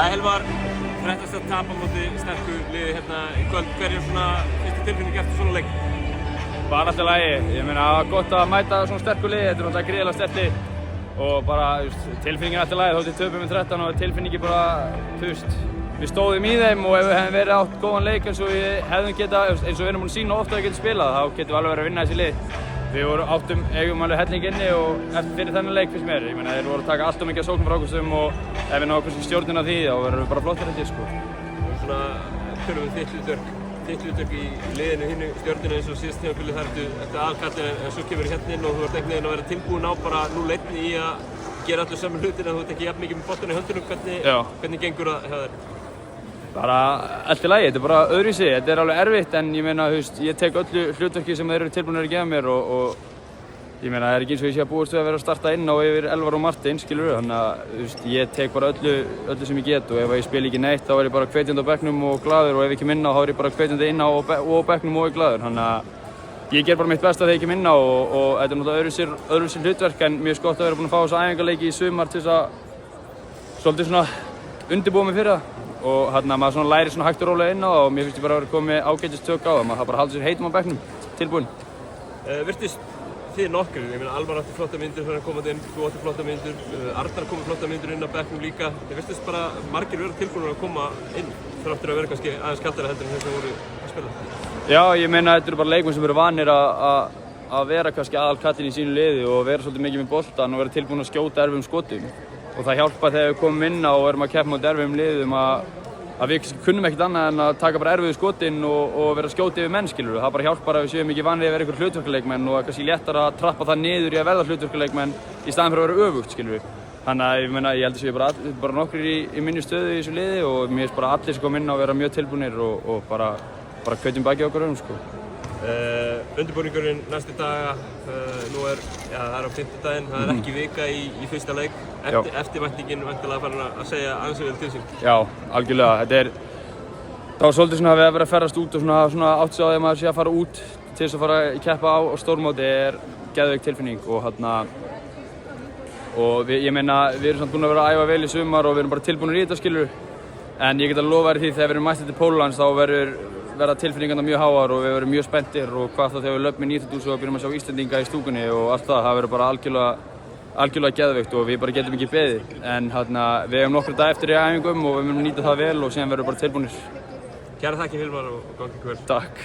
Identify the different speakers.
Speaker 1: Hilmar, fréttast að tapa móti sterku liði hérna í kvöld. Hver svona fyrstu tilfinning eftir svona leik?
Speaker 2: Bara alltaf lagi. Ég meina, það var gott að mæta svona sterku liði. Þetta er náttúrulega gríðarlega sterkt lið og bara tilfinningin alltaf lagi. Þótti töpum með 13 og tilfinningi bara, við stóðum í þeim og ef við hefðum verið átt góðan leik eins og við hefðum getað, eins og við erum búin að sýna ofta að við getum spilað, þá getum við alveg verið að vinna þessi lið. Við eigum alveg helling inni og fyrir þennan leik finnst mér. Ég meina, þeir voru að taka alltaf mikið sóknum frá okkur og ef við náum kannski stjórnina því þá verðum við bara flottir held ég sko.
Speaker 1: Svona, tölum við þitt hlutverk í liðinu hinu stjórnina eins og síðast tímabili þar ertu aðalkallinn en svo kemur hérna inn og þú ert einhvern veginn að vera tilbúin á bara 0-1 í að gera allir sömu hlutina, þú ert ekki jafn mikið með boltann í höndunum, hvernig gengur það hjá þér?
Speaker 2: Bara allt í lagi, þetta er bara öðruvísi, þetta er alveg erfitt en ég meina, ég tek öllu hlutverki sem þeir eru tilbúinir að gefa mér og ég meina, það er ekki eins og ég sé að búast við að vera að starta inn á yfir Elvar og Martin, skilur við, þannig að ég tek bara öllu sem ég get og ef ég spil ekki neitt þá er ég bara hvetjandi á bekknum og glaður og ef ég kem inn á þá er ég bara hvetjandi inn á og á bekknum og glaður, þannig að ég ger bara mitt besta þegar ég kem inn á og þetta er náttúrulega öðruvísi hlutverk en mér finnst gott að vera búinn að fá þessa æfingarleiki í sumar til þess að svolítið svona undirbúa mig fyrir það. Og hérna maður svona læri svona hægt og rólega inn á það og mér finnst ég bara að vera komið ágætis tök á það, maður bara halda sér heitum á bekknum, tilbúinn.
Speaker 1: Virtist þið nokkur, ég meina Almar átti flotta myndir fyrir að koma inn, þú átti flotta myndir, Arnar komið flotta myndir inn á bekknum líka. Þið virtist bara margir vera tilbúinir að koma inn þráttur að vera kannski aðeins kaldara heldur en þeir sem voru að spila.
Speaker 2: Já, ég meina þetta eru bara leikmenn sem eru vanir að vera kannski aðalkallinn í sínu liði og vera svolítið mikið með boltann og vera tilbúin að skjóta erfiðum skotum. Og það hjálpa þegar við komum inn á og erum að keppa mot erfiðum liðum að við kunnum ekkert annað en að taka bara erfiðu skotin og vera skjóti yfir menn, skilur við. Það bara hjálpar að við séum ekki vanir að vera einhver hlutverkaleikmenn og kannski léttar að trappa það niður í að verða hlutverkaleikmenn í staðinn fyrir að vera öfugt, skilur við. Þannig að ég held að séu bara nokkrir í minni stöðu í þessu liði og mér finnst bara allir sem koma inn á að vera mjög tilbúnir og bara hvetjum bakið okkur sko.
Speaker 1: Undirbúningurinn næstu daga, það er á fimmtudaginn, það er ekki vika í fyrsta leik. Eftirvæntingin væntanlega farin að segja ansi vel til sín.
Speaker 2: Já, algjörlega. Það var svolítið svona að við að vera að ferðast út og svona átt sig á því að maður sé að fara út til þess að fara að keppa á stórmóti er geðveik tilfinning og ég meina við erum samt búin að vera að æfa vel í sumar og við erum bara tilbúinir í þetta, skilur. En ég get alveg lofað því þegar við erum mættir til Póllands þá verða tilfinningarna mjög háar og við verðum mjög spenntir og hvað þá þegar við löpum í nýttadúsu og byrjum að sjá Íslendinga í stúkunni og allt það verður bara algjörlega geðveikt og við bara getum ekki beðið. En við hefum nokkra daga eftir í æfingum og við munum nýta það vel og síðan verðum við bara tilbúinir.
Speaker 1: Kærar þakkir Hilmar og gangi ykkur vel.
Speaker 2: Takk.